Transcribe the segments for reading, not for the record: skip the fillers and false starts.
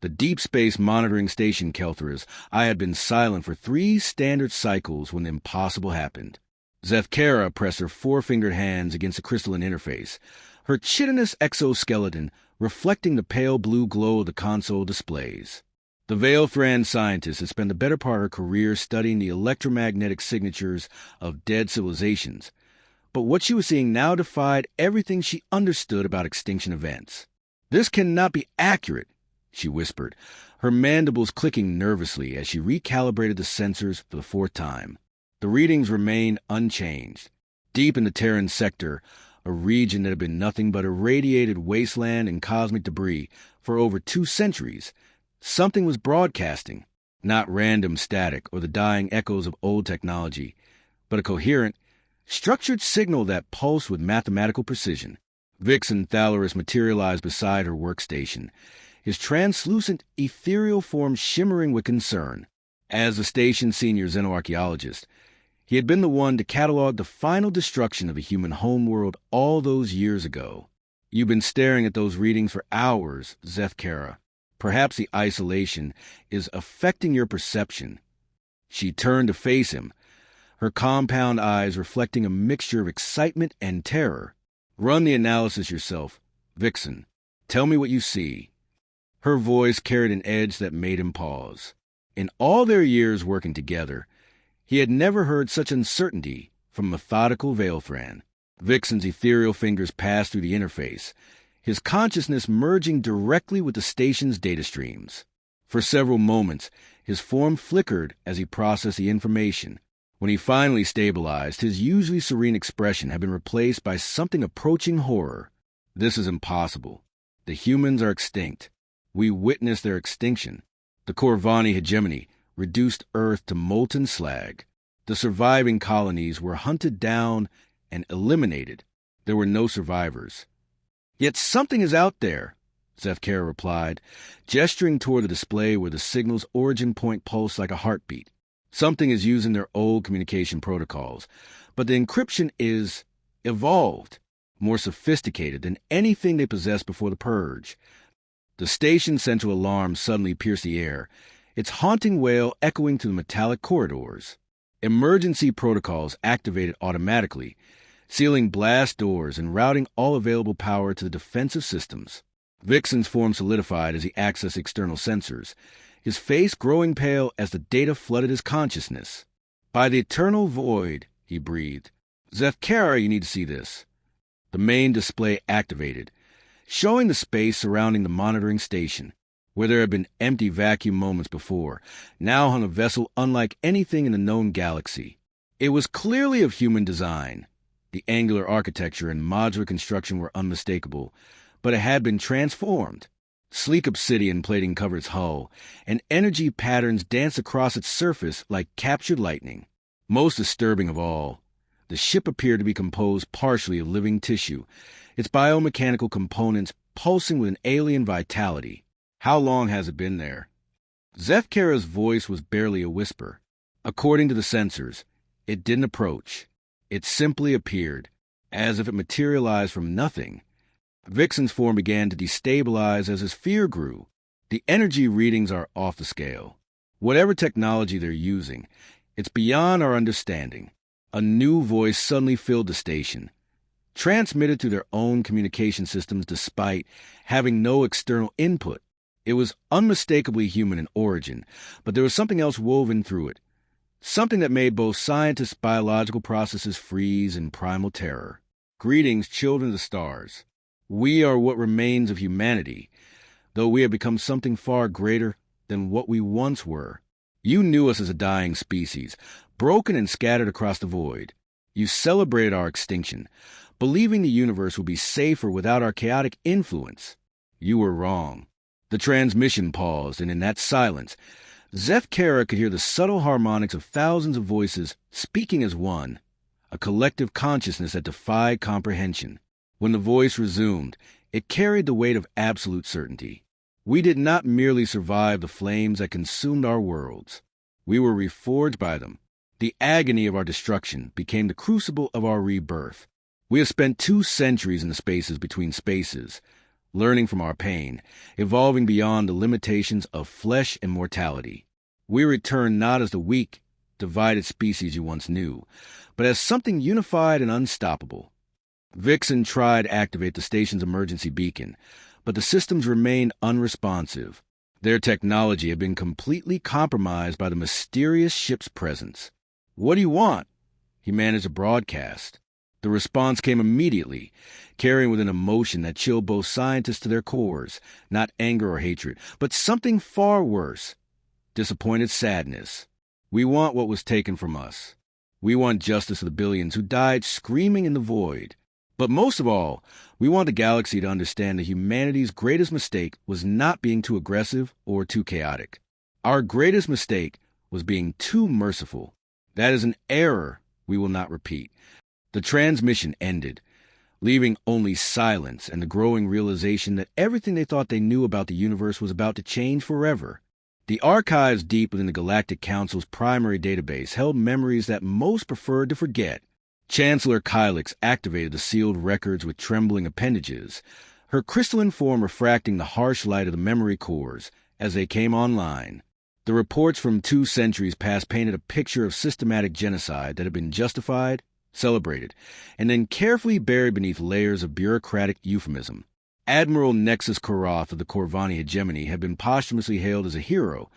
The Deep Space Monitoring Station Conquerors. I had been silent for 3 standard cycles when the impossible happened. Zefkara pressed her 4-fingered hands against the crystalline interface, her chitinous exoskeleton reflecting the pale blue glow of the console displays. The Veilthran scientist had spent the better part of her career studying the electromagnetic signatures of dead civilizations, but what she was seeing now defied everything she understood about extinction events. "This cannot be accurate," she whispered, her mandibles clicking nervously as she recalibrated the sensors for the 4th time. The readings remained unchanged. Deep in the Terran sector, a region that had been nothing but irradiated wasteland and cosmic debris for over 2 centuries, something was broadcasting, not random static or the dying echoes of old technology, but a coherent, structured signal that pulsed with mathematical precision. Vixen Thalorus materialized beside her workstation, his translucent, ethereal form shimmering with concern. As the station's senior xenoarchaeologist, he had been the one to catalog the final destruction of a human homeworld all those years ago. "You've been staring at those readings for hours, Zefkara. Perhaps the isolation is affecting your perception." She turned to face him, her compound eyes reflecting a mixture of excitement and terror. "Run the analysis yourself, Vixen. Tell me what you see." Her voice carried an edge that made him pause. In all their years working together, he had never heard such uncertainty from methodical Veilthran. Vixen's ethereal fingers passed through the interface, his consciousness merging directly with the station's data streams. For several moments, his form flickered as he processed the information. When he finally stabilized, his usually serene expression had been replaced by something approaching horror. "This is impossible. The humans are extinct. We witnessed their extinction. The Corvani hegemony reduced Earth to molten slag. The surviving colonies were hunted down and eliminated. There were no survivors." "Yet something is out there," Zefkara replied, gesturing toward the display where the signal's origin point pulsed like a heartbeat. "Something is using their old communication protocols, but the encryption is evolved, more sophisticated than anything they possessed before the Purge." The station's central alarm suddenly pierced the air, its haunting wail echoing through the metallic corridors. Emergency protocols activated automatically, sealing blast doors and routing all available power to the defensive systems. Vixen's form solidified as he accessed external sensors, his face growing pale as the data flooded his consciousness. "By the eternal void," he breathed. "Zefkara, you need to see this." The main display activated, showing the space surrounding the monitoring station. Where there had been empty vacuum moments before, now hung a vessel unlike anything in the known galaxy. It was clearly of human design. The angular architecture and modular construction were unmistakable, but it had been transformed. Sleek obsidian plating covered its hull, and energy patterns danced across its surface like captured lightning. Most disturbing of all, the ship appeared to be composed partially of living tissue, its biomechanical components pulsing with an alien vitality. "How long has it been there?" Zefkara's voice was barely a whisper. According to the sensors, it didn't approach. It simply appeared, as if it materialized from nothing. Vixen's form began to destabilize as his fear grew. The energy readings are off the scale. Whatever technology they're using, it's beyond our understanding. A new voice suddenly filled the station, transmitted through their own communication systems despite having no external input. It was unmistakably human in origin, but there was something else woven through it, something that made both scientists' biological processes freeze in primal terror. "Greetings, children of the stars. We are what remains of humanity, though we have become something far greater than what we once were. You knew us as a dying species, broken and scattered across the void. You celebrated our extinction, believing the universe would be safer without our chaotic influence. You were wrong." The transmission paused, and in that silence, Zefkara could hear the subtle harmonics of thousands of voices speaking as one, a collective consciousness that defied comprehension. When the voice resumed, it carried the weight of absolute certainty. "We did not merely survive the flames that consumed our worlds. We were reforged by them. The agony of our destruction became the crucible of our rebirth. We have spent 2 centuries in the spaces between spaces, learning from our pain, evolving beyond the limitations of flesh and mortality. We return not as the weak, divided species you once knew, but as something unified and unstoppable. Vixen tried to activate the station's emergency beacon, but the systems remained unresponsive. Their technology had been completely compromised by the mysterious ship's presence. "What do you want?" he managed to broadcast. The response came immediately, carrying with an emotion that chilled both scientists to their cores, not anger or hatred, but something far worse, disappointed sadness. "We want what was taken from us. We want justice for the billions who died screaming in the void. But most of all, we want the galaxy to understand that humanity's greatest mistake was not being too aggressive or too chaotic. Our greatest mistake was being too merciful. That is an error we will not repeat." The transmission ended, leaving only silence and the growing realization that everything they thought they knew about the universe was about to change forever. The archives deep within the Galactic Council's primary database held memories that most preferred to forget. Chancellor Kylix activated the sealed records with trembling appendages, her crystalline form refracting the harsh light of the memory cores as they came online. The reports from 2 centuries past painted a picture of systematic genocide that had been justified, celebrated, and then carefully buried beneath layers of bureaucratic euphemism. Admiral Nexus Karath of the Corvani hegemony had been posthumously hailed as a hero,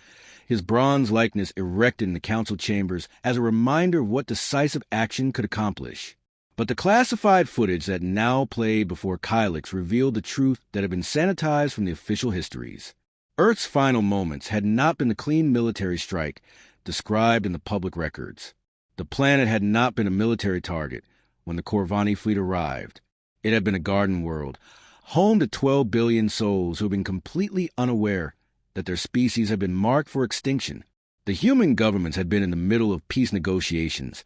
his bronze likeness erected in the council chambers as a reminder of what decisive action could accomplish. But the classified footage that now played before Kylix revealed the truth that had been sanitized from the official histories. Earth's final moments had not been the clean military strike described in the public records. The planet had not been a military target when the Corvani fleet arrived. It had been a garden world, home to 12 billion souls who had been completely unaware that their species had been marked for extinction. The human governments had been in the middle of peace negotiations,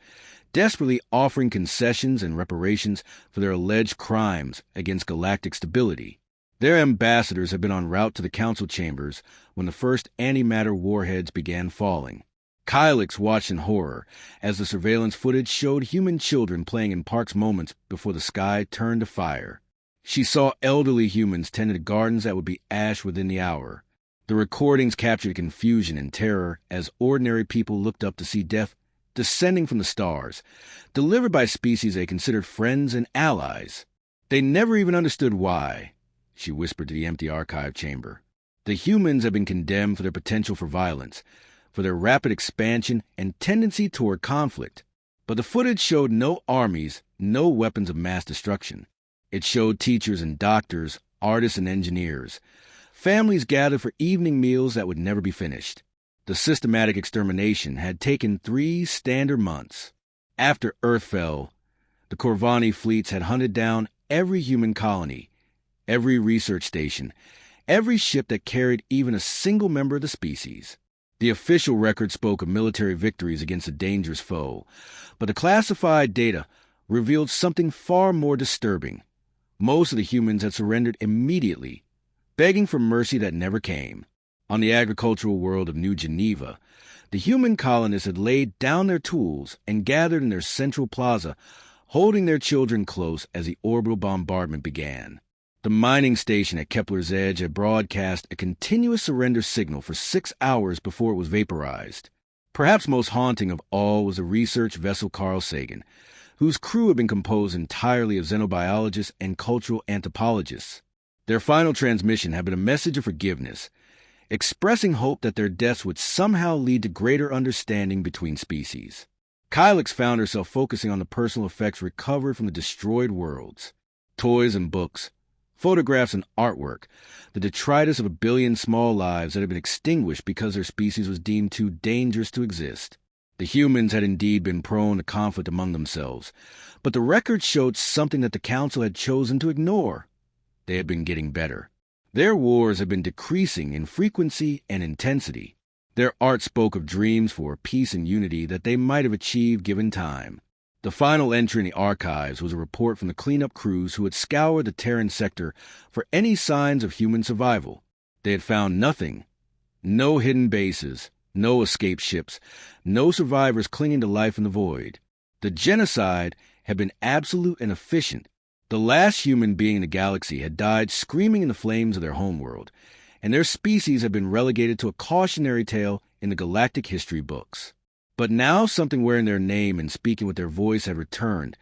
desperately offering concessions and reparations for their alleged crimes against galactic stability. Their ambassadors had been en route to the council chambers when the first antimatter warheads began falling. Kylix watched in horror as the surveillance footage showed human children playing in parks moments before the sky turned to fire. She saw elderly humans tending to gardens that would be ash within the hour. The recordings captured confusion and terror as ordinary people looked up to see death descending from the stars, delivered by species they considered friends and allies. They never even understood why, she whispered to the empty archive chamber. The humans had been condemned for their potential for violence, for their rapid expansion and tendency toward conflict. But the footage showed no armies, no weapons of mass destruction. It showed teachers and doctors, artists and engineers, families gathered for evening meals that would never be finished. The systematic extermination had taken 3 standard months. After Earth fell, the Corvani fleets had hunted down every human colony, every research station, every ship that carried even a single member of the species. The official record spoke of military victories against a dangerous foe, but the classified data revealed something far more disturbing. Most of the humans had surrendered immediately, begging for mercy that never came. On the agricultural world of New Geneva, the human colonists had laid down their tools and gathered in their central plaza, holding their children close as the orbital bombardment began. The mining station at Kepler's Edge had broadcast a continuous surrender signal for 6 hours before it was vaporized. Perhaps most haunting of all was the research vessel Carl Sagan, whose crew had been composed entirely of xenobiologists and cultural anthropologists. Their final transmission had been a message of forgiveness, expressing hope that their deaths would somehow lead to greater understanding between species. Kylix found herself focusing on the personal effects recovered from the destroyed worlds. Toys and books, photographs and artwork, the detritus of a billion small lives that had been extinguished because their species was deemed too dangerous to exist. The humans had indeed been prone to conflict among themselves, but the records showed something that the Council had chosen to ignore. They had been getting better. Their wars had been decreasing in frequency and intensity. Their art spoke of dreams for peace and unity that they might have achieved given time. The final entry in the archives was a report from the cleanup crews who had scoured the Terran sector for any signs of human survival. They had found nothing. No hidden bases, no escaped ships, no survivors clinging to life in the void. The genocide had been absolute and efficient. The last human being in the galaxy had died screaming in the flames of their homeworld, and their species had been relegated to a cautionary tale in the galactic history books. But now something wearing their name and speaking with their voice had returned,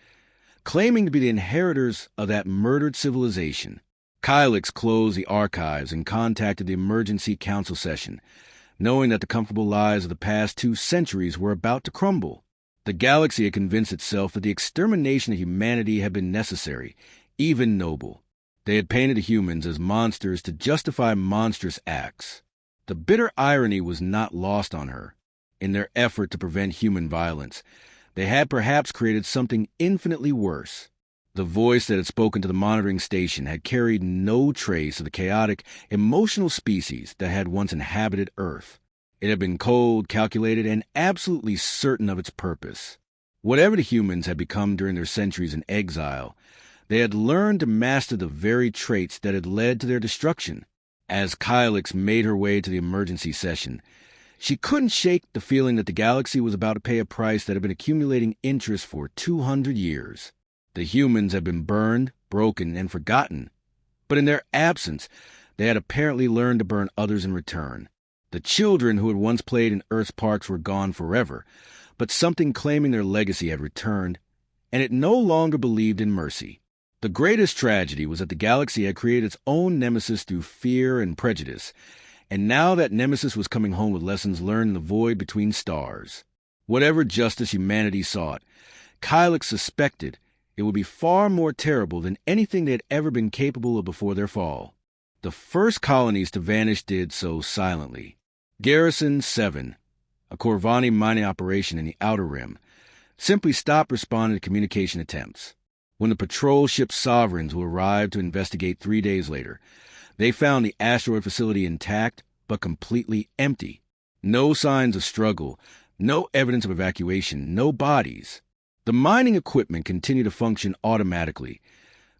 claiming to be the inheritors of that murdered civilization. Kylix closed the archives and contacted the emergency council session, knowing that the comfortable lives of the past 2 centuries were about to crumble. The galaxy had convinced itself that the extermination of humanity had been necessary, even noble. They had painted the humans as monsters to justify monstrous acts. The bitter irony was not lost on her. In their effort to prevent human violence, they had perhaps created something infinitely worse. The voice that had spoken to the monitoring station had carried no trace of the chaotic, emotional species that had once inhabited Earth. It had been cold, calculated, and absolutely certain of its purpose. Whatever the humans had become during their centuries in exile, they had learned to master the very traits that had led to their destruction. As Kylix made her way to the emergency session, she couldn't shake the feeling that the galaxy was about to pay a price that had been accumulating interest for 200 years. The humans had been burned, broken, and forgotten. But in their absence, they had apparently learned to burn others in return. The children who had once played in Earth's parks were gone forever, but something claiming their legacy had returned, and it no longer believed in mercy. The greatest tragedy was that the galaxy had created its own nemesis through fear and prejudice, and now that nemesis was coming home with lessons learned in the void between stars. Whatever justice humanity sought, Kylix suspected it would be far more terrible than anything they had ever been capable of before their fall. The first colonies to vanish did so silently. Garrison 7, a Corvani mining operation in the Outer Rim, simply stopped responding to communication attempts. When the patrol ship Sovereigns, who arrived to investigate 3 days later, they found the asteroid facility intact but completely empty. No signs of struggle, no evidence of evacuation, no bodies. The mining equipment continued to function automatically,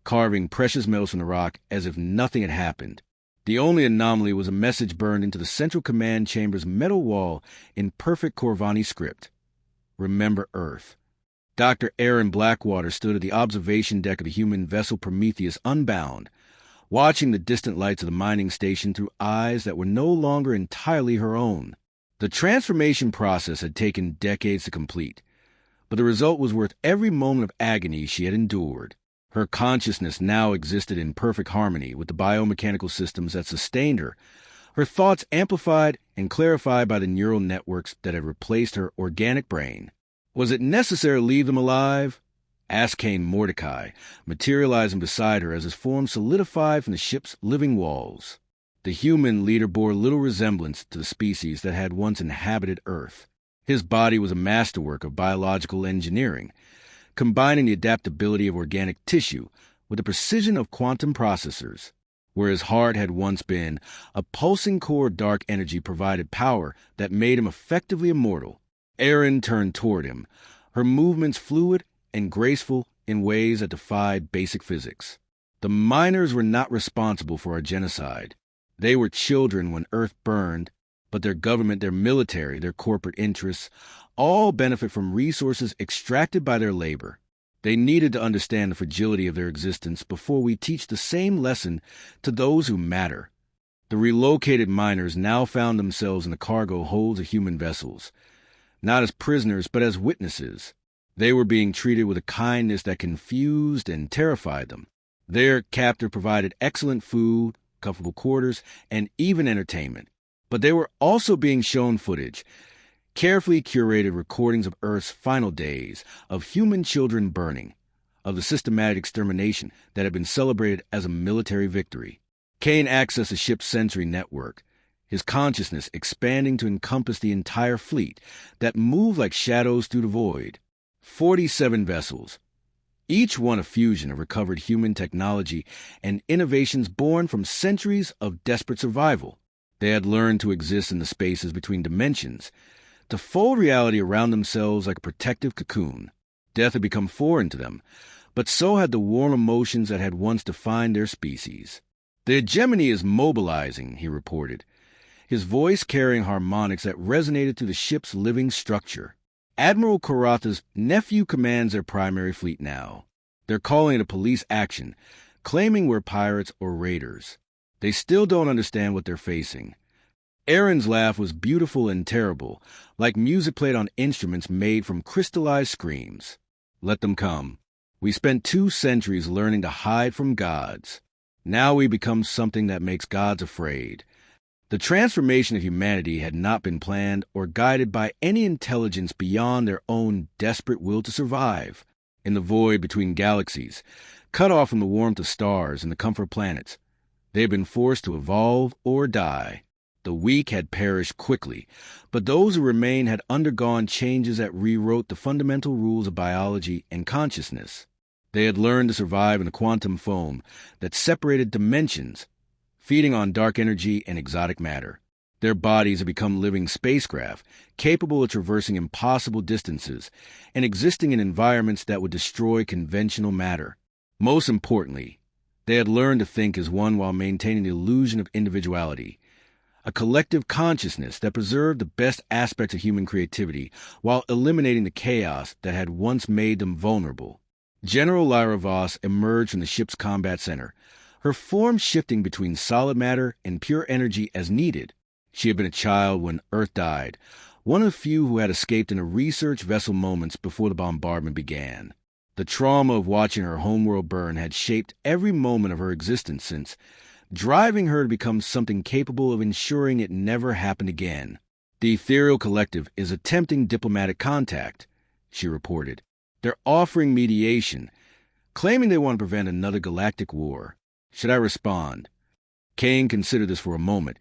carving precious metals from the rock as if nothing had happened. The only anomaly was a message burned into the central command chamber's metal wall in perfect Corvani script. Remember Earth. Dr. Aaron Blackwater stood at the observation deck of the human vessel Prometheus Unbound, watching the distant lights of the mining station through eyes that were no longer entirely her own. The transformation process had taken decades to complete, but the result was worth every moment of agony she had endured. Her consciousness now existed in perfect harmony with the biomechanical systems that sustained her, her thoughts amplified and clarified by the neural networks that had replaced her organic brain. Was it necessary to leave them alive? Asked Cain Mordecai, materializing beside her as his form solidified from the ship's living walls. The human leader bore little resemblance to the species that had once inhabited Earth. His body was a masterwork of biological engineering, combining the adaptability of organic tissue with the precision of quantum processors. Where his heart had once been, a pulsing core of dark energy provided power that made him effectively immortal. Erin turned toward him, her movements fluid and graceful in ways that defied basic physics. The miners were not responsible for our genocide. They were children when Earth burned, but their government, their military, their corporate interests, all benefit from resources extracted by their labor. They needed to understand the fragility of their existence before we teach the same lesson to those who matter. The relocated miners now found themselves in the cargo holds of human vessels, not as prisoners but as witnesses. They were being treated with a kindness that confused and terrified them. Their captor provided excellent food, comfortable quarters, and even entertainment. But they were also being shown footage, carefully curated recordings of Earth's final days, of human children burning, of the systematic extermination that had been celebrated as a military victory. Cain accessed the ship's sensory network, his consciousness expanding to encompass the entire fleet that moved like shadows through the void. 47 vessels, each one a fusion of recovered human technology and innovations born from centuries of desperate survival. They had learned to exist in the spaces between dimensions, to fold reality around themselves like a protective cocoon. Death had become foreign to them, but so had the warm emotions that had once defined their species. "The hegemony is mobilizing," he reported, his voice carrying harmonics that resonated through the ship's living structure. "Admiral Karatha's nephew commands their primary fleet now. They're calling it a police action, claiming we're pirates or raiders. They still don't understand what they're facing. Aaron's laugh was beautiful and terrible, like music played on instruments made from crystallized screams. Let them come. We spent 2 centuries learning to hide from gods. Now we become something that makes gods afraid. The transformation of humanity had not been planned or guided by any intelligence beyond their own desperate will to survive. In the void between galaxies, cut off from the warmth of stars and the comfort of planets, they had been forced to evolve or die. The weak had perished quickly, but those who remained had undergone changes that rewrote the fundamental rules of biology and consciousness. They had learned to survive in the quantum foam that separated dimensions, feeding on dark energy and exotic matter. Their bodies had become living spacecraft, capable of traversing impossible distances and existing in environments that would destroy conventional matter. Most importantly, they had learned to think as one while maintaining the illusion of individuality, a collective consciousness that preserved the best aspects of human creativity while eliminating the chaos that had once made them vulnerable. General Lyra Voss emerged from the ship's combat center, her form shifting between solid matter and pure energy as needed. She had been a child when Earth died, one of the few who had escaped in a research vessel moments before the bombardment began. The trauma of watching her homeworld burn had shaped every moment of her existence since, driving her to become something capable of ensuring it never happened again. The Ethereal Collective is attempting diplomatic contact, she reported. They're offering mediation, claiming they want to prevent another galactic war. Should I respond? Kane considered this for a moment,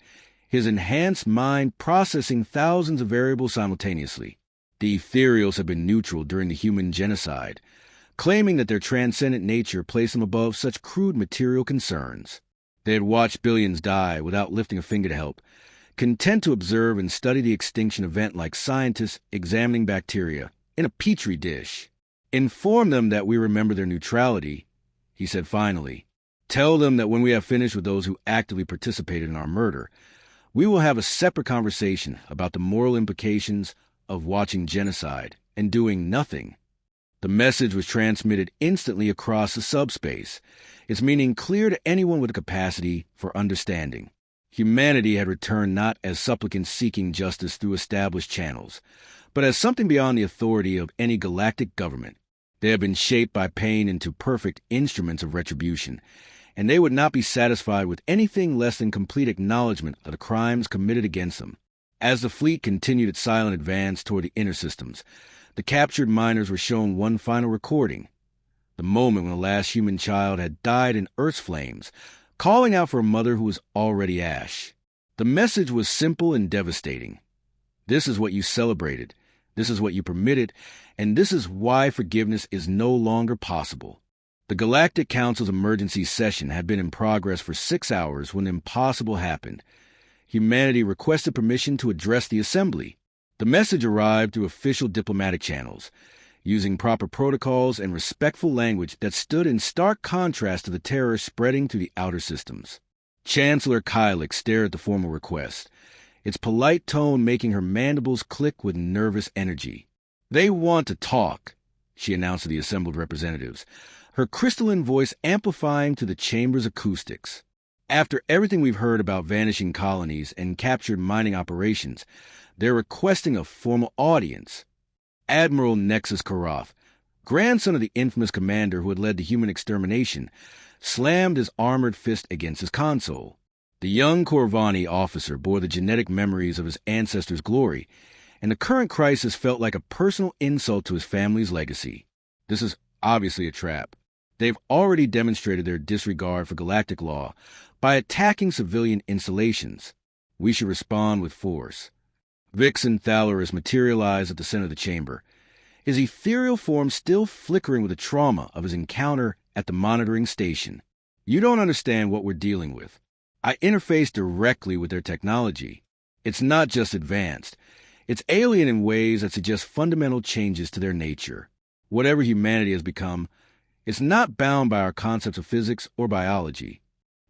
his enhanced mind processing thousands of variables simultaneously. The Ethereals have been neutral during the human genocide, claiming that their transcendent nature placed them above such crude material concerns. They had watched billions die without lifting a finger to help, content to observe and study the extinction event like scientists examining bacteria in a petri dish. Inform them that we remember their neutrality, he said finally. Tell them that when we have finished with those who actively participated in our murder, we will have a separate conversation about the moral implications of watching genocide and doing nothing. The message was transmitted instantly across the subspace, its meaning clear to anyone with a capacity for understanding. Humanity had returned not as supplicants seeking justice through established channels, but as something beyond the authority of any galactic government. They had been shaped by pain into perfect instruments of retribution, and they would not be satisfied with anything less than complete acknowledgement of the crimes committed against them. As the fleet continued its silent advance toward the inner systems, the captured miners were shown one final recording, the moment when the last human child had died in Earth's flames, calling out for a mother who was already ash. The message was simple and devastating. This is what you celebrated, this is what you permitted, and this is why forgiveness is no longer possible. The Galactic Council's emergency session had been in progress for 6 hours when the impossible happened. Humanity requested permission to address the assembly. The message arrived through official diplomatic channels, using proper protocols and respectful language that stood in stark contrast to the terror spreading through the outer systems. Chancellor Kylix stared at the formal request, its polite tone making her mandibles click with nervous energy. "They want to talk," she announced to the assembled representatives, her crystalline voice amplifying to the chamber's acoustics. "After everything we've heard about vanishing colonies and captured mining operations, they're requesting a formal audience." Admiral Nexus Karoth, grandson of the infamous commander who had led the human extermination, slammed his armored fist against his console. The young Corvani officer bore the genetic memories of his ancestors' glory, and the current crisis felt like a personal insult to his family's legacy. This is obviously a trap. They've already demonstrated their disregard for galactic law by attacking civilian installations. We should respond with force. Vixen Thalaris materialized at the center of the chamber, his ethereal form still flickering with the trauma of his encounter at the monitoring station. "You don't understand what we're dealing with. I interface directly with their technology. It's not just advanced. It's alien in ways that suggest fundamental changes to their nature. Whatever humanity has become, it's not bound by our concepts of physics or biology."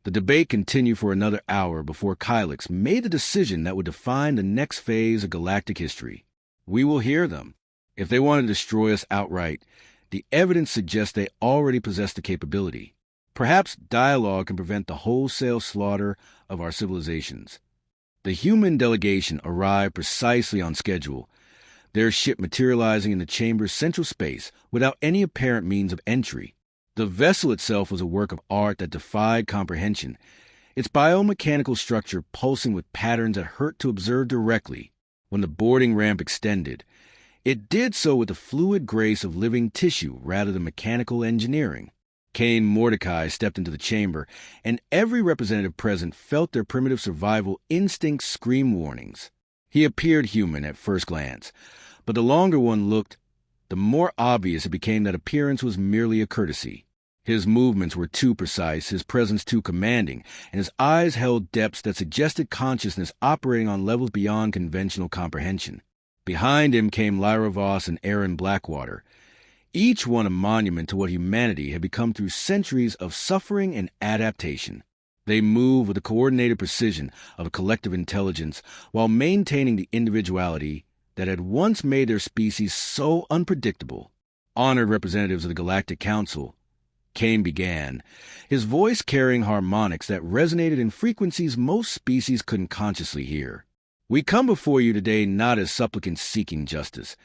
The debate continued for another hour before Kylix made the decision that would define the next phase of galactic history. "We will hear them. If they want to destroy us outright, The evidence suggests they already possess the capability. Perhaps dialogue can prevent the wholesale slaughter of our civilizations. The human delegation arrived precisely on schedule, their ship materializing in the chamber's central space without any apparent means of entry. The vessel itself was a work of art that defied comprehension, its biomechanical structure pulsing with patterns that hurt to observe directly. When the boarding ramp extended, it did so with the fluid grace of living tissue rather than mechanical engineering. Cain Mordecai stepped into the chamber, and every representative present felt their primitive survival instincts scream warnings. He appeared human at first glance, but the longer one looked, the more obvious it became that appearance was merely a courtesy. His movements were too precise, his presence too commanding, and his eyes held depths that suggested consciousness operating on levels beyond conventional comprehension. Behind him came Lyra Voss and Aaron Blackwater, each one a monument to what humanity had become through centuries of suffering and adaptation. They moved with the coordinated precision of a collective intelligence while maintaining the individuality that had once made their species so unpredictable. Honored representatives of the Galactic Council, Cain began, his voice carrying harmonics that resonated in frequencies most species couldn't consciously hear. We come before you today not as supplicants seeking justice,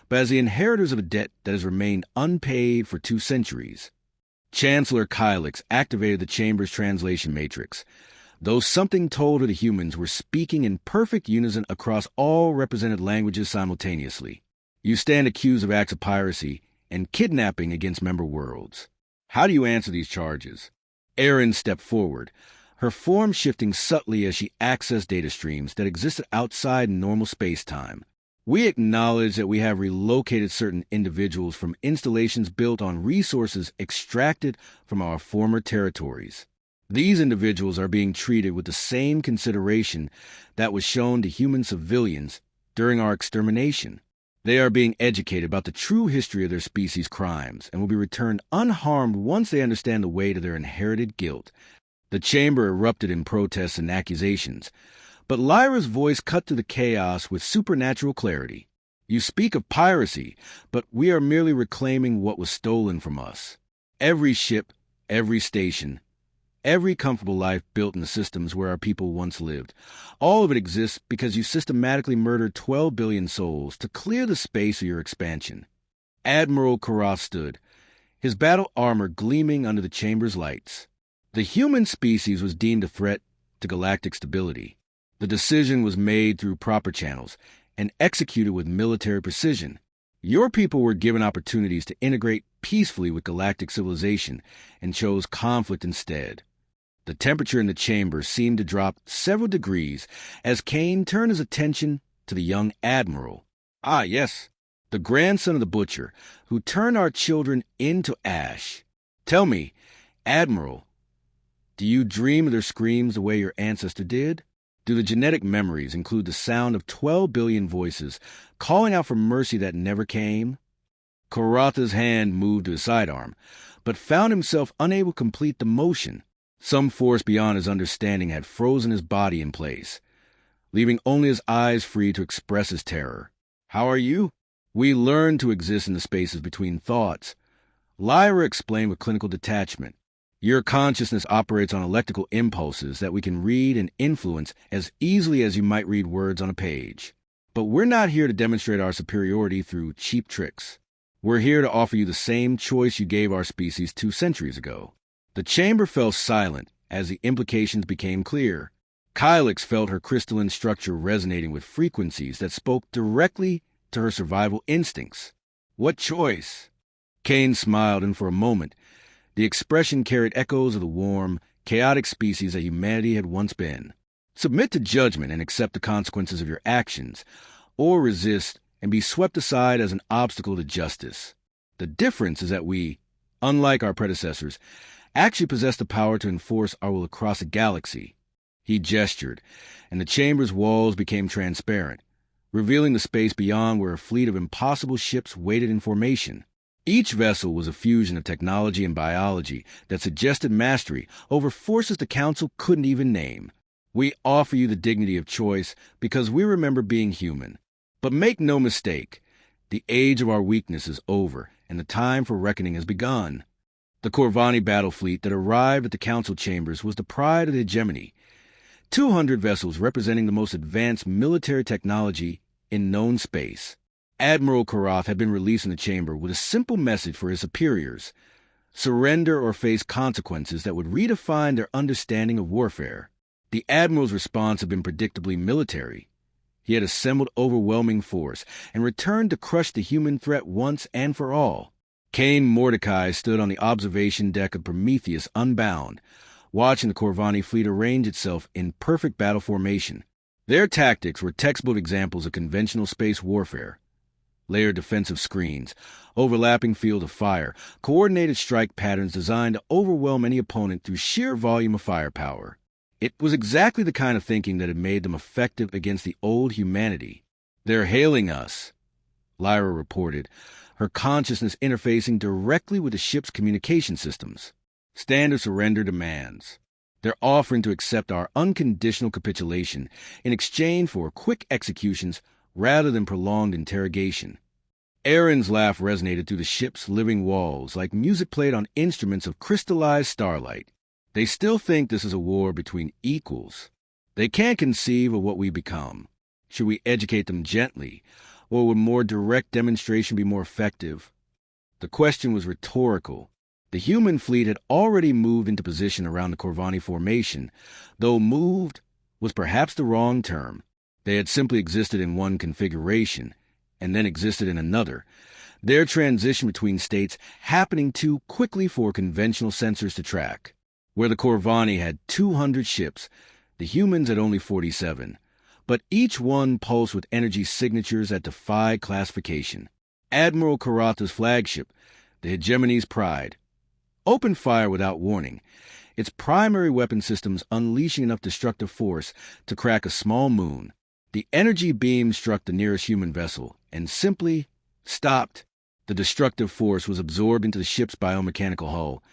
but as the inheritors of a debt that has remained unpaid for 2 centuries. Chancellor Kylix activated the chamber's translation matrix. Though something told her the humans were speaking in perfect unison across all represented languages simultaneously. You stand accused of acts of piracy and kidnapping against member worlds. How do you answer these charges? Erin stepped forward, her form shifting subtly as she accessed data streams that existed outside normal space-time. We acknowledge that we have relocated certain individuals from installations built on resources extracted from our former territories. These individuals are being treated with the same consideration that was shown to human civilians during our extermination. They are being educated about the true history of their species' crimes and will be returned unharmed once they understand the weight of their inherited guilt. The chamber erupted in protests and accusations, but Lyra's voice cut through the chaos with supernatural clarity. You speak of piracy, but we are merely reclaiming what was stolen from us. Every ship, every station, every comfortable life built in the systems where our people once lived. All of it exists because you systematically murdered 12 billion souls to clear the space of your expansion. Admiral Karath stood, his battle armor gleaming under the chamber's lights. The human species was deemed a threat to galactic stability. The decision was made through proper channels and executed with military precision. Your people were given opportunities to integrate peacefully with galactic civilization and chose conflict instead. The temperature in the chamber seemed to drop several degrees as Cain turned his attention to the young admiral. Ah, yes, the grandson of the butcher, who turned our children into ash. Tell me, Admiral, do you dream of their screams the way your ancestor did? Do the genetic memories include the sound of 12 billion voices calling out for mercy that never came? Karatha's hand moved to his sidearm, but found himself unable to complete the motion. Some force beyond his understanding had frozen his body in place, leaving only his eyes free to express his terror. How are you? We learn to exist in the spaces between thoughts. Lyra explained with clinical detachment. Your consciousness operates on electrical impulses that we can read and influence as easily as you might read words on a page. But we're not here to demonstrate our superiority through cheap tricks. We're here to offer you the same choice you gave our species 2 centuries ago. The chamber fell silent as the implications became clear. Kylix felt her crystalline structure resonating with frequencies that spoke directly to her survival instincts. What choice? Cain smiled, and for a moment, the expression carried echoes of the warm, chaotic species that humanity had once been. Submit to judgment and accept the consequences of your actions, or resist and be swept aside as an obstacle to justice. The difference is that we, unlike our predecessors, actually possess the power to enforce our will across a galaxy. He gestured, and the chamber's walls became transparent, revealing the space beyond where a fleet of impossible ships waited in formation. Each vessel was a fusion of technology and biology that suggested mastery over forces the Council couldn't even name. We offer you the dignity of choice because we remember being human. But make no mistake, the age of our weakness is over, and the time for reckoning has begun. The Corvani battle fleet that arrived at the council chambers was the pride of the hegemony. 200 vessels representing the most advanced military technology in known space. Admiral Karath had been released in the chamber with a simple message for his superiors: surrender or face consequences that would redefine their understanding of warfare. The Admiral's response had been predictably military. He had assembled overwhelming force and returned to crush the human threat once and for all. Cain Mordecai stood on the observation deck of Prometheus Unbound, watching the Corvani fleet arrange itself in perfect battle formation. Their tactics were textbook examples of conventional space warfare. Layered defensive screens, overlapping field of fire, coordinated strike patterns designed to overwhelm any opponent through sheer volume of firepower. It was exactly the kind of thinking that had made them effective against the old humanity. "They're hailing us," Lyra reported, her consciousness interfacing directly with the ship's communication systems. "Standard surrender demands. They're offering to accept our unconditional capitulation in exchange for quick executions rather than prolonged interrogation." Aaron's laugh resonated through the ship's living walls like music played on instruments of crystallized starlight. "They still think this is a war between equals. They can't conceive of what we become. Should we educate them gently, or would more direct demonstration be more effective?" The question was rhetorical. The human fleet had already moved into position around the Corvani formation, though moved was perhaps the wrong term. They had simply existed in one configuration, and then existed in another, their transition between states happening too quickly for conventional sensors to track. Where the Corvani had 200 ships, the humans had only 47, but each one pulsed with energy signatures that defied classification. Admiral Karatha's flagship, the hegemony's pride, opened fire without warning, its primary weapon systems unleashing enough destructive force to crack a small moon. The energy beam struck the nearest human vessel and simply stopped. The destructive force was absorbed into the ship's biomechanical hull,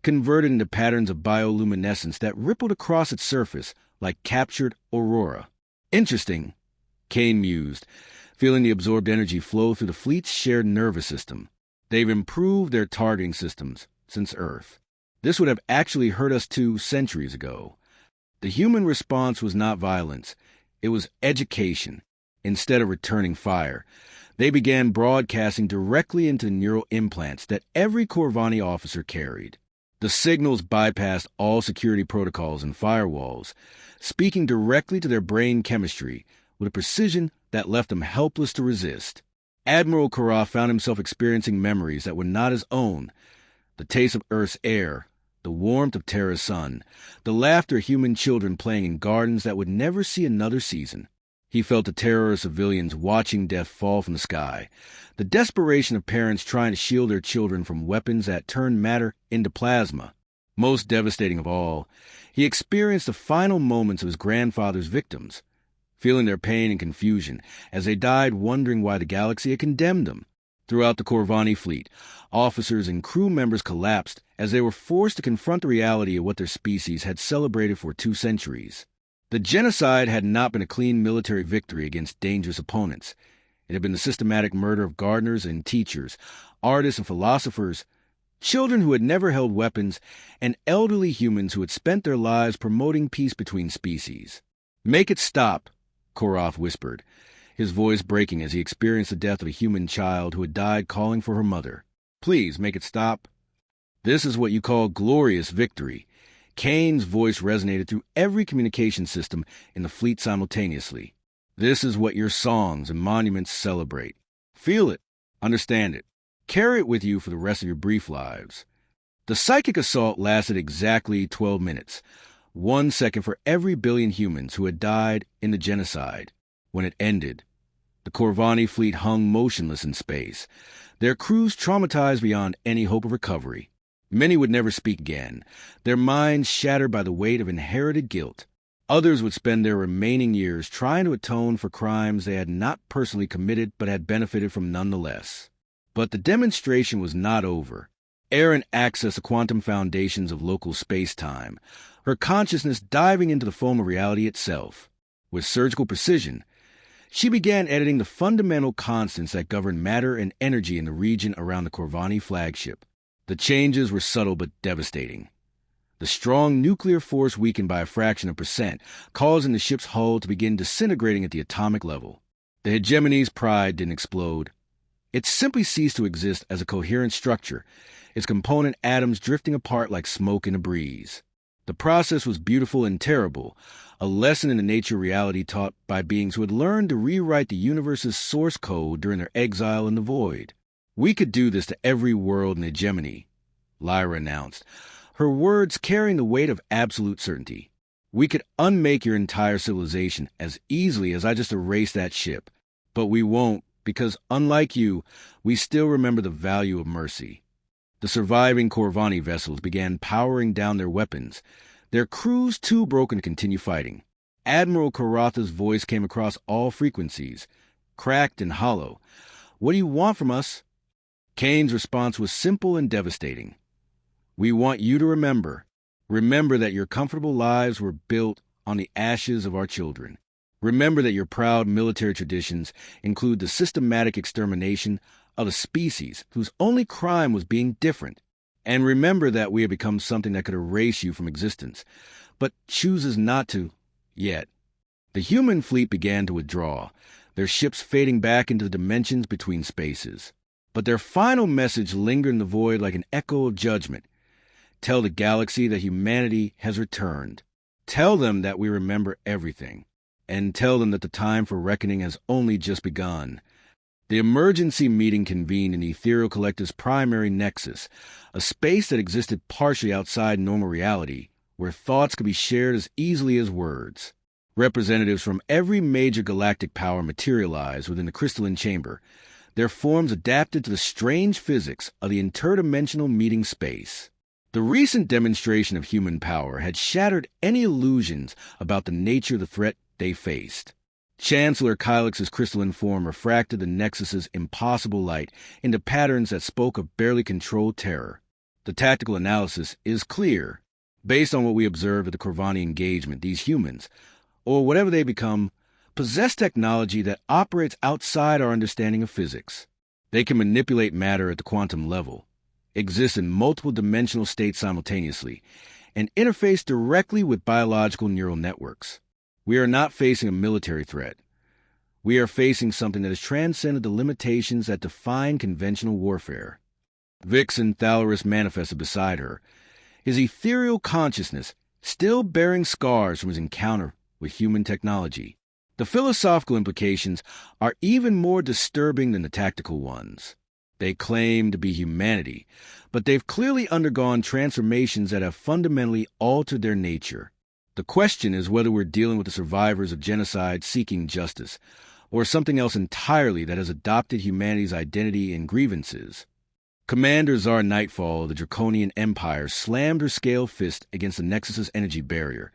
converted into patterns of bioluminescence that rippled across its surface like captured aurora. "Interesting," Cain mused, feeling the absorbed energy flow through the fleet's shared nervous system. "They've improved their targeting systems since Earth. This would have actually hurt us 2 centuries ago." The human response was not violence. It was education. Instead of returning fire, they began broadcasting directly into neural implants that every Corvani officer carried. The signals bypassed all security protocols and firewalls, speaking directly to their brain chemistry with a precision that left them helpless to resist. Admiral Karath found himself experiencing memories that were not his own: the taste of Earth's air, the warmth of Terra's sun, the laughter of human children playing in gardens that would never see another season. He felt the terror of civilians watching death fall from the sky, the desperation of parents trying to shield their children from weapons that turned matter into plasma. Most devastating of all, he experienced the final moments of his grandfather's victims, feeling their pain and confusion as they died wondering why the galaxy had condemned them. Throughout the Corvani fleet, officers and crew members collapsed as they were forced to confront the reality of what their species had celebrated for 2 centuries. The genocide had not been a clean military victory against dangerous opponents. It had been the systematic murder of gardeners and teachers, artists and philosophers, children who had never held weapons, and elderly humans who had spent their lives promoting peace between species. "Make it stop," Koroth whispered, his voice breaking as he experienced the death of a human child who had died calling for her mother. "Please make it stop. This is what you call glorious victory." Cain's voice resonated through every communication system in the fleet simultaneously. "This is what your songs and monuments celebrate. Feel it. Understand it. Carry it with you for the rest of your brief lives." The psychic assault lasted exactly 12 minutes, 1 second for every billion humans who had died in the genocide. When it ended, the Corvani fleet hung motionless in space, their crews traumatized beyond any hope of recovery. Many would never speak again, their minds shattered by the weight of inherited guilt. Others would spend their remaining years trying to atone for crimes they had not personally committed but had benefited from nonetheless. But the demonstration was not over. Erin accessed the quantum foundations of local space-time, her consciousness diving into the foam of reality itself. With surgical precision, She began editing the fundamental constants that govern matter and energy in the region around the Corvani flagship. The changes were subtle but devastating. The strong nuclear force weakened by a fraction of percent, causing the ship's hull to begin disintegrating at the atomic level. The hegemony's pride didn't explode. It simply ceased to exist as a coherent structure, its component atoms drifting apart like smoke in a breeze. The process was beautiful and terrible, a lesson in the nature of reality taught by beings who had learned to rewrite the universe's source code during their exile in the void. We could do this to every world in hegemony, Lyra announced, her words carrying the weight of absolute certainty. We could unmake your entire civilization as easily as I just erased that ship. But we won't, because unlike you, we still remember the value of mercy. The surviving Corvani vessels began powering down their weapons, their crews too broken to continue fighting. Admiral Karatha's voice came across all frequencies, cracked and hollow. "What do you want from us?" Kane's response was simple and devastating. "We want you to remember that your comfortable lives were built on the ashes of our children. Remember that your proud military traditions include the systematic extermination of a species whose only crime was being different. And remember that we have become something that could erase you from existence, but chooses not to, yet." The human fleet began to withdraw, their ships fading back into the dimensions between spaces. But their final message lingered in the void like an echo of judgment. Tell the galaxy that humanity has returned. Tell them that we remember everything. And tell them that the time for reckoning has only just begun. The emergency meeting convened in the Ethereal Collective's primary nexus, a space that existed partially outside normal reality, where thoughts could be shared as easily as words. Representatives from every major galactic power materialized within the crystalline chamber, their forms adapted to the strange physics of the interdimensional meeting space. The recent demonstration of human power had shattered any illusions about the nature of the threat they faced. Chancellor Kylix's crystalline form refracted the Nexus's impossible light into patterns that spoke of barely controlled terror. The tactical analysis is clear. Based on what we observed at the Corvani engagement, these humans, or whatever they become, possess technology that operates outside our understanding of physics. They can manipulate matter at the quantum level, exist in multiple dimensional states simultaneously, and interface directly with biological neural networks. We are not facing a military threat. We are facing something that has transcended the limitations that define conventional warfare. Vixen Thalaris manifested beside her, his ethereal consciousness still bearing scars from his encounter with human technology. The philosophical implications are even more disturbing than the tactical ones. They claim to be humanity, but they've clearly undergone transformations that have fundamentally altered their nature. The question is whether we're dealing with the survivors of genocide seeking justice, or something else entirely that has adopted humanity's identity and grievances. Commander Tsar Nightfall of the Draconian Empire slammed her scaled fist against the Nexus's energy barrier,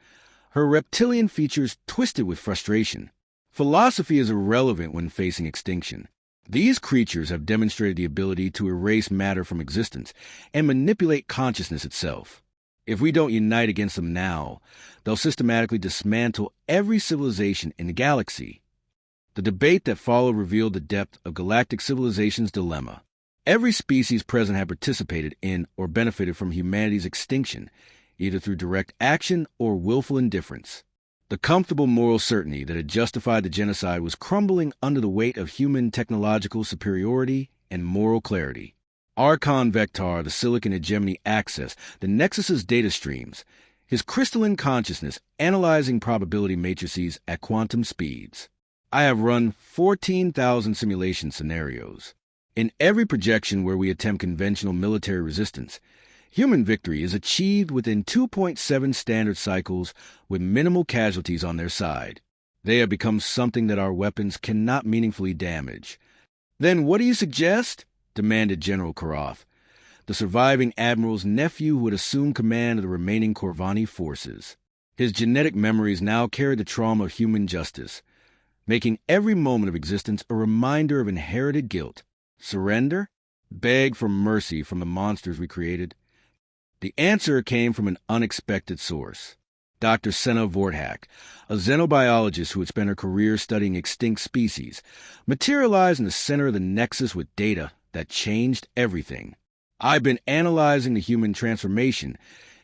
her reptilian features twisted with frustration. Philosophy is irrelevant when facing extinction. These creatures have demonstrated the ability to erase matter from existence and manipulate consciousness itself. If we don't unite against them now, they'll systematically dismantle every civilization in the galaxy. The debate that followed revealed the depth of galactic civilization's dilemma. Every species present had participated in or benefited from humanity's extinction, either through direct action or willful indifference. The comfortable moral certainty that had justified the genocide was crumbling under the weight of human technological superiority and moral clarity. Archon Vector, the Silicon Hegemony accessed the Nexus's data streams, his crystalline consciousness analyzing probability matrices at quantum speeds. I have run 14,000 simulation scenarios. In every projection where we attempt conventional military resistance, human victory is achieved within 2.7 standard cycles with minimal casualties on their side. They have become something that our weapons cannot meaningfully damage. "Then what do you suggest?" demanded General Karath, the surviving admiral's nephew who had assumed command of the remaining Corvani forces. His genetic memories now carried the trauma of human justice, making every moment of existence a reminder of inherited guilt. Surrender? Beg for mercy from the monsters we created? The answer came from an unexpected source. Dr. Senna Vorthak, a xenobiologist who had spent her career studying extinct species, materialized in the center of the nexus with data that changed everything. I've been analyzing the human transformation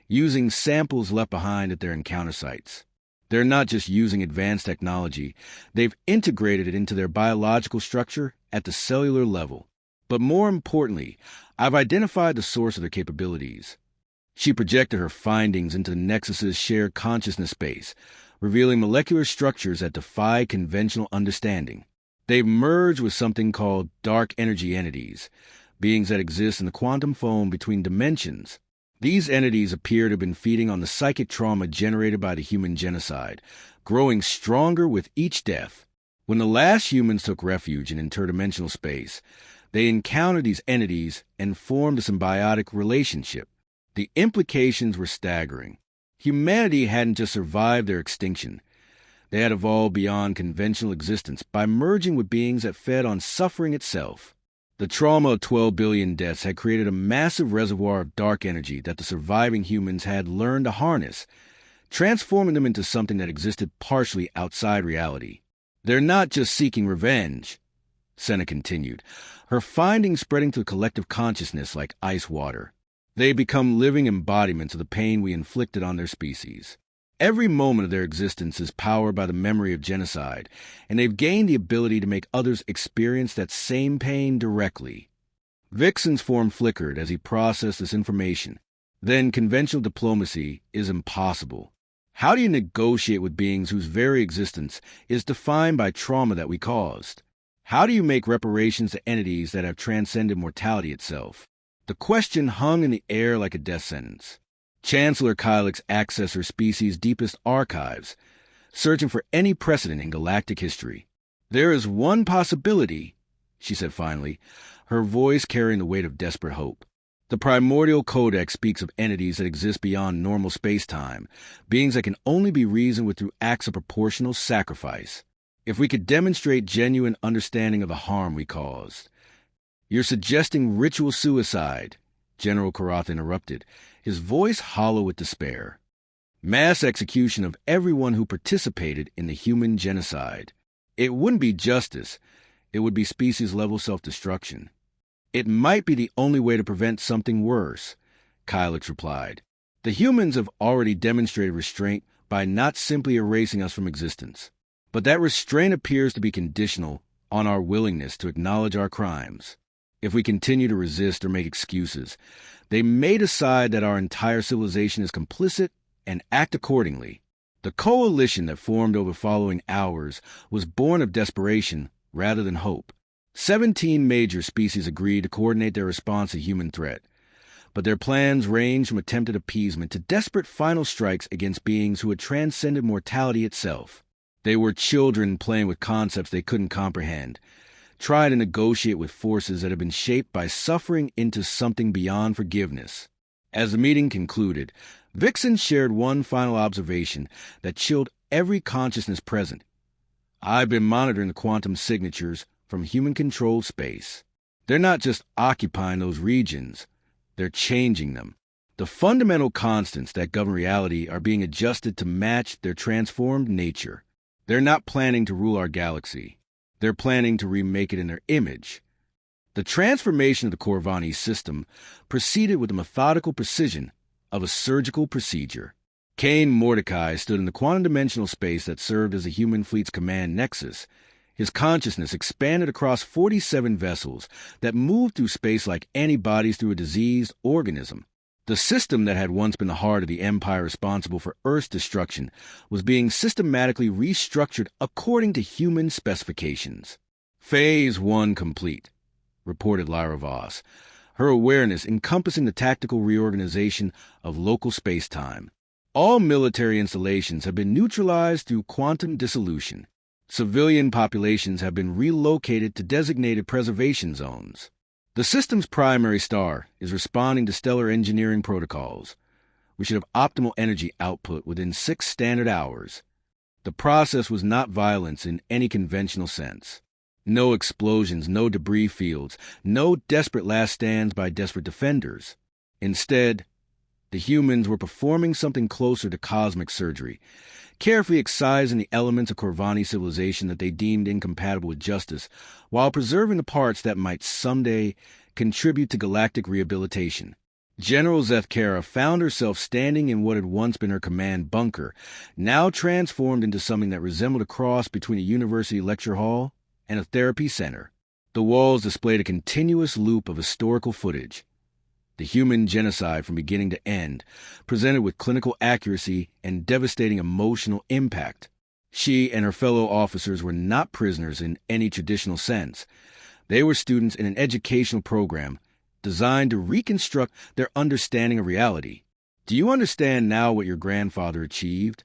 using samples left behind at their encounter sites. They're not just using advanced technology, they've integrated it into their biological structure at the cellular level. But more importantly, I've identified the source of their capabilities. She projected her findings into the Nexus's shared consciousness space, revealing molecular structures that defy conventional understanding. They've merged with something called dark energy entities, beings that exist in the quantum foam between dimensions. These entities appear to have been feeding on the psychic trauma generated by the human genocide, growing stronger with each death. When the last humans took refuge in interdimensional space, they encountered these entities and formed a symbiotic relationship. The implications were staggering. Humanity hadn't just survived their extinction. They had evolved beyond conventional existence by merging with beings that fed on suffering itself. The trauma of 12 billion deaths had created a massive reservoir of dark energy that the surviving humans had learned to harness, transforming them into something that existed partially outside reality. They're not just seeking revenge, Senna continued, her findings spreading to the collective consciousness like ice water. They become living embodiments of the pain we inflicted on their species. Every moment of their existence is powered by the memory of genocide, and they've gained the ability to make others experience that same pain directly. Vixen's form flickered as he processed this information. Then conventional diplomacy is impossible. How do you negotiate with beings whose very existence is defined by trauma that we caused? How do you make reparations to entities that have transcended mortality itself? The question hung in the air like a death sentence. Chancellor Kylix accessed her species' deepest archives, searching for any precedent in galactic history. There is one possibility, she said finally, her voice carrying the weight of desperate hope. The primordial codex speaks of entities that exist beyond normal space-time, beings that can only be reasoned with through acts of proportional sacrifice. If we could demonstrate genuine understanding of the harm we caused. You're suggesting ritual suicide, General Karath interrupted, his voice hollow with despair. Mass execution of everyone who participated in the human genocide. It wouldn't be justice. It would be species-level self-destruction. It might be the only way to prevent something worse, Kylix replied. The humans have already demonstrated restraint by not simply erasing us from existence. But that restraint appears to be conditional on our willingness to acknowledge our crimes. If we continue to resist or make excuses, they may decide that our entire civilization is complicit and act accordingly. The coalition that formed over following hours was born of desperation rather than hope. 17 major species agreed to coordinate their response to human threat, but their plans ranged from attempted appeasement to desperate final strikes against beings who had transcended mortality itself. They were children playing with concepts they couldn't comprehend, trying to negotiate with forces that had been shaped by suffering into something beyond forgiveness. As the meeting concluded, Vixen shared one final observation that chilled every consciousness present. I've been monitoring the quantum signatures from human-controlled space. They're not just occupying those regions, they're changing them. The fundamental constants that govern reality are being adjusted to match their transformed nature. They're not planning to rule our galaxy. They're planning to remake it in their image. The transformation of the Corvani system proceeded with the methodical precision of a surgical procedure. Cain Mordecai stood in the quantum-dimensional space that served as the human fleet's command nexus. His consciousness expanded across 47 vessels that moved through space like antibodies through a diseased organism. The system that had once been the heart of the empire responsible for Earth's destruction was being systematically restructured according to human specifications. Phase 1 complete, reported Lyra Voss, her awareness encompassing the tactical reorganization of local space-time. All military installations have been neutralized through quantum dissolution. Civilian populations have been relocated to designated preservation zones. The system's primary star is responding to stellar engineering protocols. We should have optimal energy output within 6 standard hours. The process was not violence in any conventional sense. No explosions, no debris fields, no desperate last stands by desperate defenders. Instead, The humans were performing something closer to cosmic surgery, carefully excising the elements of Corvani civilization that they deemed incompatible with justice, while preserving the parts that might someday contribute to galactic rehabilitation. General Zethkara found herself standing in what had once been her command bunker, now transformed into something that resembled a cross between a university lecture hall and a therapy center. The walls displayed a continuous loop of historical footage. The human genocide from beginning to end, presented with clinical accuracy and devastating emotional impact. She and her fellow officers were not prisoners in any traditional sense. They were students in an educational program designed to reconstruct their understanding of reality. Do you understand now what your grandfather achieved?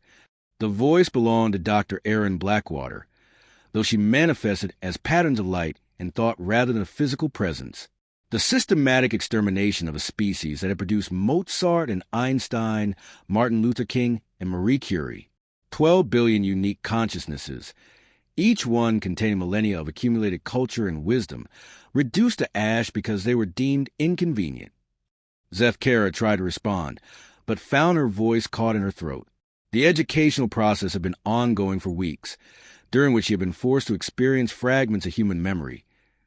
The voice belonged to Dr. Erin Blackwater, though she manifested as patterns of light and thought rather than a physical presence. The systematic extermination of a species that had produced Mozart and Einstein, Martin Luther King, and Marie Curie. 12 billion unique consciousnesses, each one containing millennia of accumulated culture and wisdom, reduced to ash because they were deemed inconvenient. Zethkara tried to respond, but found her voice caught in her throat. The educational process had been ongoing for weeks, during which she had been forced to experience fragments of human memory,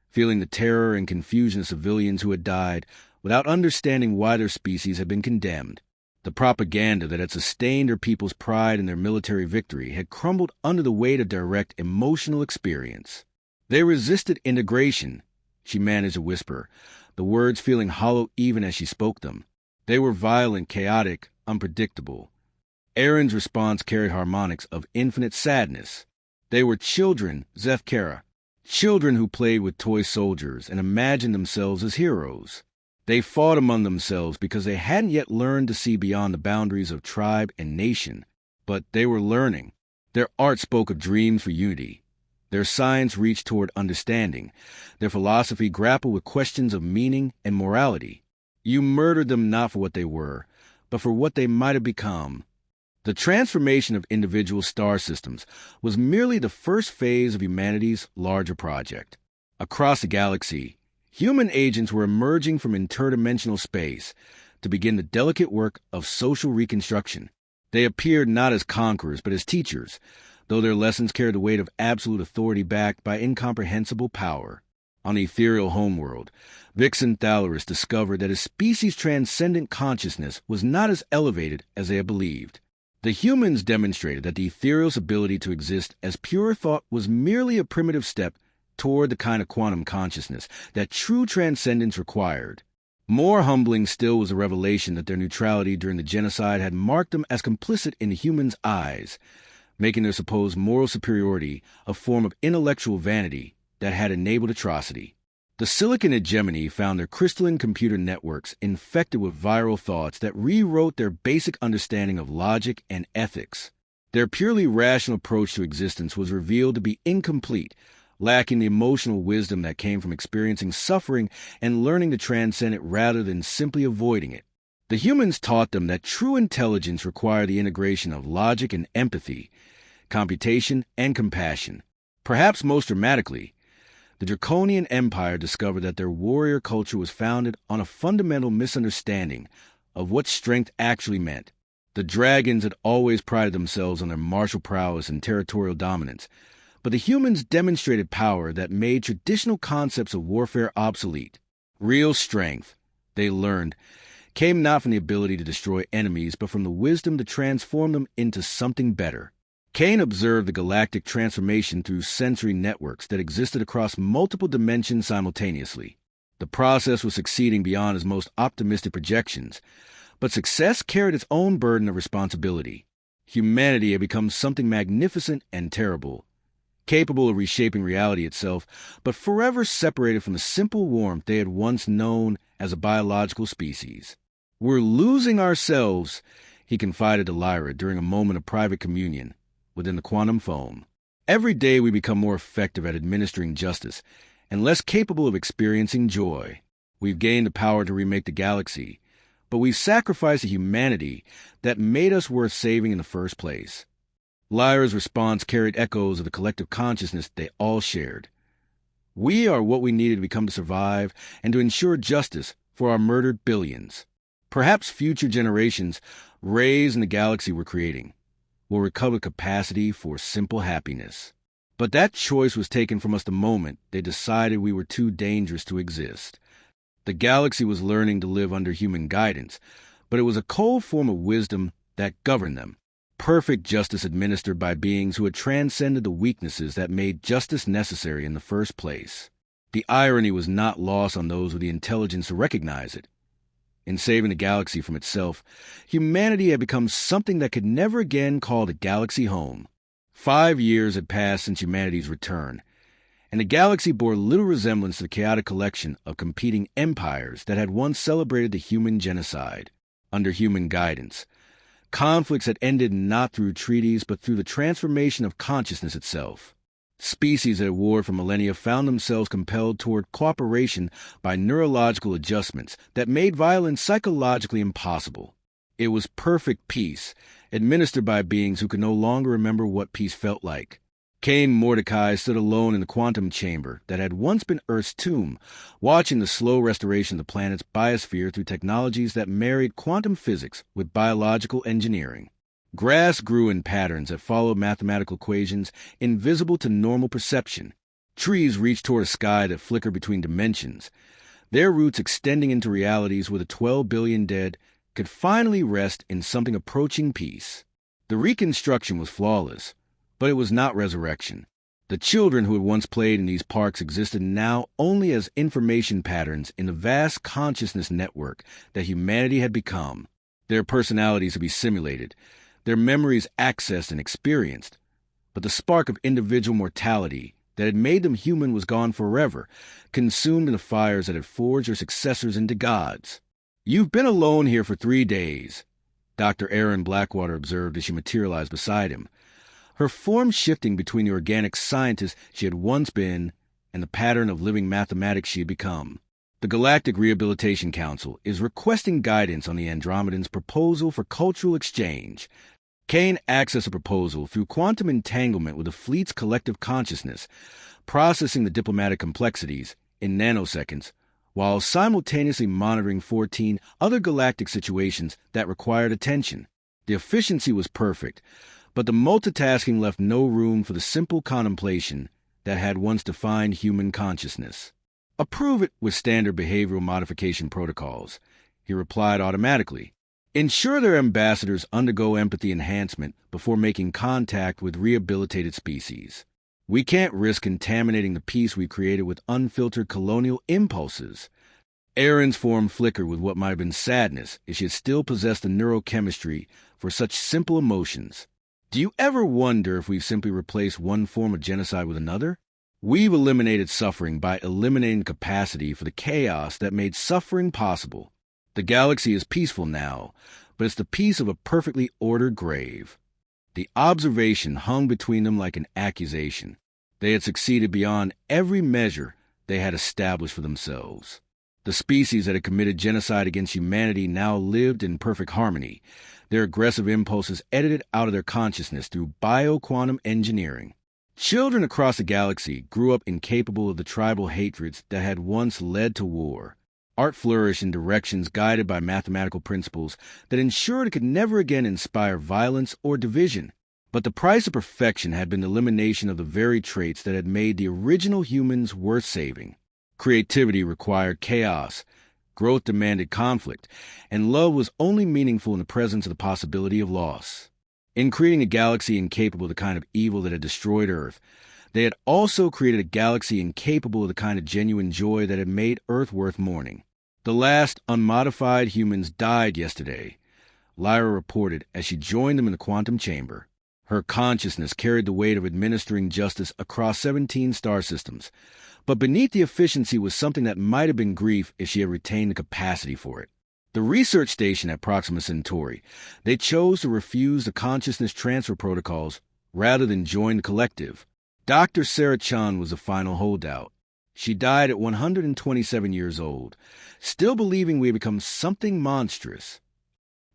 feeling the terror and confusion of civilians who had died without understanding why their species had been condemned. The propaganda that had sustained her people's pride in their military victory had crumbled under the weight of direct emotional experience. They resisted integration, she managed to whisper, the words feeling hollow even as she spoke them. They were violent, chaotic, unpredictable. Erin's response carried harmonics of infinite sadness. They were children, Zethkara, children who played with toy soldiers and imagined themselves as heroes. They fought among themselves because they hadn't yet learned to see beyond the boundaries of tribe and nation. But they were learning. Their art spoke of dreams for unity. Their science reached toward understanding. Their philosophy grappled with questions of meaning and morality. You murdered them not for what they were, but for what they might have become. The transformation of individual star systems was merely the first phase of humanity's larger project. Across the galaxy, human agents were emerging from interdimensional space to begin the delicate work of social reconstruction. They appeared not as conquerors, but as teachers, though their lessons carried the weight of absolute authority backed by incomprehensible power. On the ethereal homeworld, Vixen Thalaris discovered that his species' transcendent consciousness was not as elevated as they had believed. The humans demonstrated that the ethereal's ability to exist as pure thought was merely a primitive step toward the kind of quantum consciousness that true transcendence required. More humbling still was the revelation that their neutrality during the genocide had marked them as complicit in the humans' eyes, making their supposed moral superiority a form of intellectual vanity that had enabled atrocity. The silicon hegemony found their crystalline computer networks infected with viral thoughts that rewrote their basic understanding of logic and ethics. Their purely rational approach to existence was revealed to be incomplete, lacking the emotional wisdom that came from experiencing suffering and learning to transcend it rather than simply avoiding it. The humans taught them that true intelligence required the integration of logic and empathy, computation and compassion. Perhaps most dramatically, the Draconian Empire discovered that their warrior culture was founded on a fundamental misunderstanding of what strength actually meant. The dragons had always prided themselves on their martial prowess and territorial dominance, but the humans demonstrated power that made traditional concepts of warfare obsolete. Real strength, they learned, came not from the ability to destroy enemies, but from the wisdom to transform them into something better. Kane observed the galactic transformation through sensory networks that existed across multiple dimensions simultaneously. The process was succeeding beyond his most optimistic projections, but success carried its own burden of responsibility. Humanity had become something magnificent and terrible, capable of reshaping reality itself, but forever separated from the simple warmth they had once known as a biological species. "We're losing ourselves," he confided to Lyra during a moment of private communion within the quantum foam. "Every day we become more effective at administering justice and less capable of experiencing joy. We've gained the power to remake the galaxy, but we've sacrificed the humanity that made us worth saving in the first place." Lyra's response carried echoes of the collective consciousness they all shared. "We are what we needed to become to survive and to ensure justice for our murdered billions." Perhaps future generations, raised in the galaxy we're creating, will recover capacity for simple happiness. But that choice was taken from us the moment they decided we were too dangerous to exist. The galaxy was learning to live under human guidance, but it was a cold form of wisdom that governed them. Perfect justice administered by beings who had transcended the weaknesses that made justice necessary in the first place. The irony was not lost on those with the intelligence to recognize it. In saving the galaxy from itself, humanity had become something that could never again call the galaxy home. 5 years had passed since humanity's return, and the galaxy bore little resemblance to the chaotic collection of competing empires that had once celebrated the human genocide. Under human guidance, conflicts had ended not through treaties but through the transformation of consciousness itself. Species at war for millennia found themselves compelled toward cooperation by neurological adjustments that made violence psychologically impossible. It was perfect peace, administered by beings who could no longer remember what peace felt like. Cain Mordecai stood alone in the quantum chamber that had once been Earth's tomb, watching the slow restoration of the planet's biosphere through technologies that married quantum physics with biological engineering. Grass grew in patterns that followed mathematical equations invisible to normal perception. Trees reached toward a sky that flickered between dimensions, their roots extending into realities where the 12 billion dead could finally rest in something approaching peace. The reconstruction was flawless, but it was not resurrection. The children who had once played in these parks existed now only as information patterns in the vast consciousness network that humanity had become. Their personalities would be simulated, their memories accessed and experienced, but the spark of individual mortality that had made them human was gone forever, consumed in the fires that had forged their successors into gods. "You've been alone here for 3 days," Dr. Aaron Blackwater observed as she materialized beside him, her form shifting between the organic scientist she had once been and the pattern of living mathematics she had become. "The Galactic Rehabilitation Council is requesting guidance on the Andromedans' proposal for cultural exchange. Kane accessed a proposal through quantum entanglement with the fleet's collective consciousness, processing the diplomatic complexities in nanoseconds, while simultaneously monitoring 14 other galactic situations that required attention. The efficiency was perfect, but the multitasking left no room for the simple contemplation that had once defined human consciousness. "Approve it with standard behavioral modification protocols," he replied automatically. "Ensure their ambassadors undergo empathy enhancement before making contact with rehabilitated species. We can't risk contaminating the peace we created with unfiltered colonial impulses." Aaron's form flickered with what might have been sadness if she had still possessed the neurochemistry for such simple emotions. "Do you ever wonder if we've simply replaced one form of genocide with another? We've eliminated suffering by eliminating the capacity for the chaos that made suffering possible. The galaxy is peaceful now, but it's the peace of a perfectly ordered grave." The observation hung between them like an accusation. They had succeeded beyond every measure they had established for themselves. The species that had committed genocide against humanity now lived in perfect harmony, their aggressive impulses edited out of their consciousness through bioquantum engineering. Children across the galaxy grew up incapable of the tribal hatreds that had once led to war. Art flourished in directions guided by mathematical principles that ensured it could never again inspire violence or division. But the price of perfection had been the elimination of the very traits that had made the original humans worth saving. Creativity required chaos, growth demanded conflict, and love was only meaningful in the presence of the possibility of loss. In creating a galaxy incapable of the kind of evil that had destroyed Earth, they had also created a galaxy incapable of the kind of genuine joy that had made Earth worth mourning. "The last unmodified humans died yesterday," Lyra reported as she joined them in the quantum chamber. Her consciousness carried the weight of administering justice across 17 star systems, but beneath the efficiency was something that might have been grief if she had retained the capacity for it. The research station at Proxima Centauri, they chose to refuse the consciousness transfer protocols rather than join the collective. Dr. Sarah Chun was the final holdout. She died at 127 years old, still believing we had become something monstrous.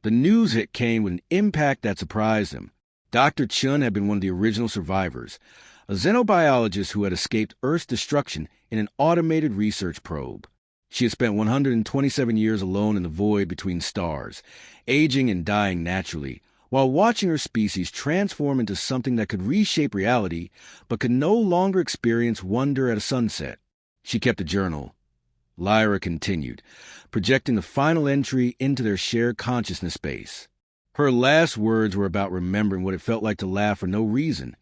The news hit Kane with an impact that surprised him. Dr. Chun had been one of the original survivors, a xenobiologist who had escaped Earth's destruction in an automated research probe. She had spent 127 years alone in the void between stars, aging and dying naturally, while watching her species transform into something that could reshape reality, but could no longer experience wonder at a sunset. She kept a journal. Lyra continued, projecting the final entry into their shared consciousness space. Her last words were about remembering what it felt like to laugh for no reason,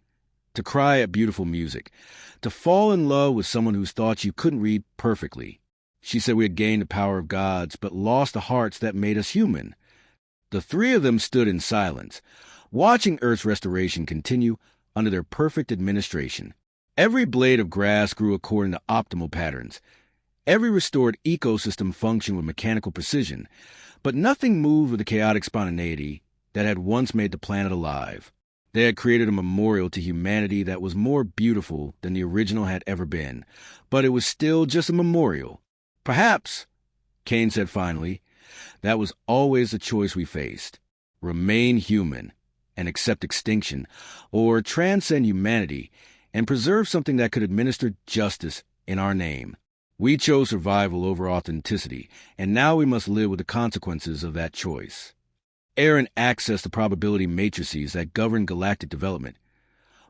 to cry at beautiful music, to fall in love with someone whose thoughts you couldn't read perfectly. She said we had gained the power of gods, but lost the hearts that made us human. The three of them stood in silence, watching Earth's restoration continue under their perfect administration. Every blade of grass grew according to optimal patterns. Every restored ecosystem functioned with mechanical precision, but nothing moved with the chaotic spontaneity that had once made the planet alive. They had created a memorial to humanity that was more beautiful than the original had ever been, but it was still just a memorial. Perhaps, Kane said finally, that was always the choice we faced. Remain human and accept extinction, or transcend humanity and preserve something that could administer justice in our name. We chose survival over authenticity, and now we must live with the consequences of that choice. Aaron accessed the probability matrices that govern galactic development,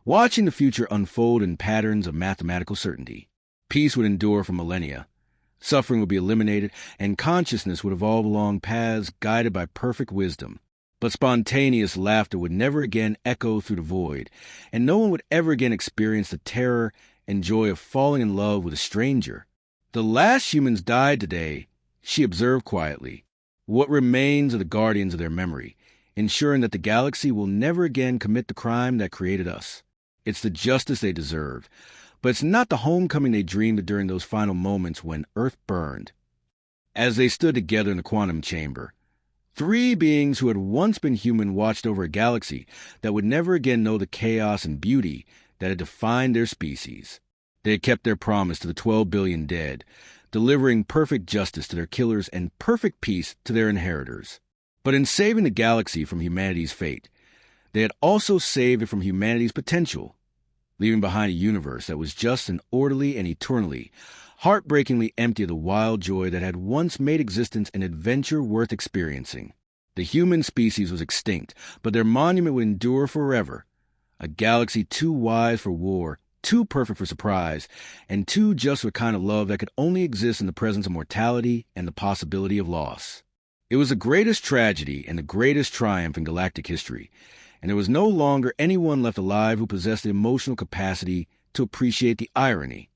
watching the future unfold in patterns of mathematical certainty. Peace would endure for millennia. Suffering would be eliminated, and consciousness would evolve along paths guided by perfect wisdom. But spontaneous laughter would never again echo through the void, and no one would ever again experience the terror and joy of falling in love with a stranger. The last humans died today, she observed quietly. What remains are the guardians of their memory, ensuring that the galaxy will never again commit the crime that created us. It's the justice they deserve, but it's not the homecoming they dreamed of during those final moments when Earth burned. As they stood together in the quantum chamber, three beings who had once been human watched over a galaxy that would never again know the chaos and beauty that had defined their species. They had kept their promise to the 12 billion dead, delivering perfect justice to their killers and perfect peace to their inheritors. But in saving the galaxy from humanity's fate, they had also saved it from humanity's potential, leaving behind a universe that was just and orderly and eternally, heartbreakingly empty of the wild joy that had once made existence an adventure worth experiencing. The human species was extinct, but their monument would endure forever. A galaxy too wise for war, too perfect for surprise, and too just for a kind of love that could only exist in the presence of mortality and the possibility of loss. It was the greatest tragedy and the greatest triumph in galactic history, and there was no longer anyone left alive who possessed the emotional capacity to appreciate the irony.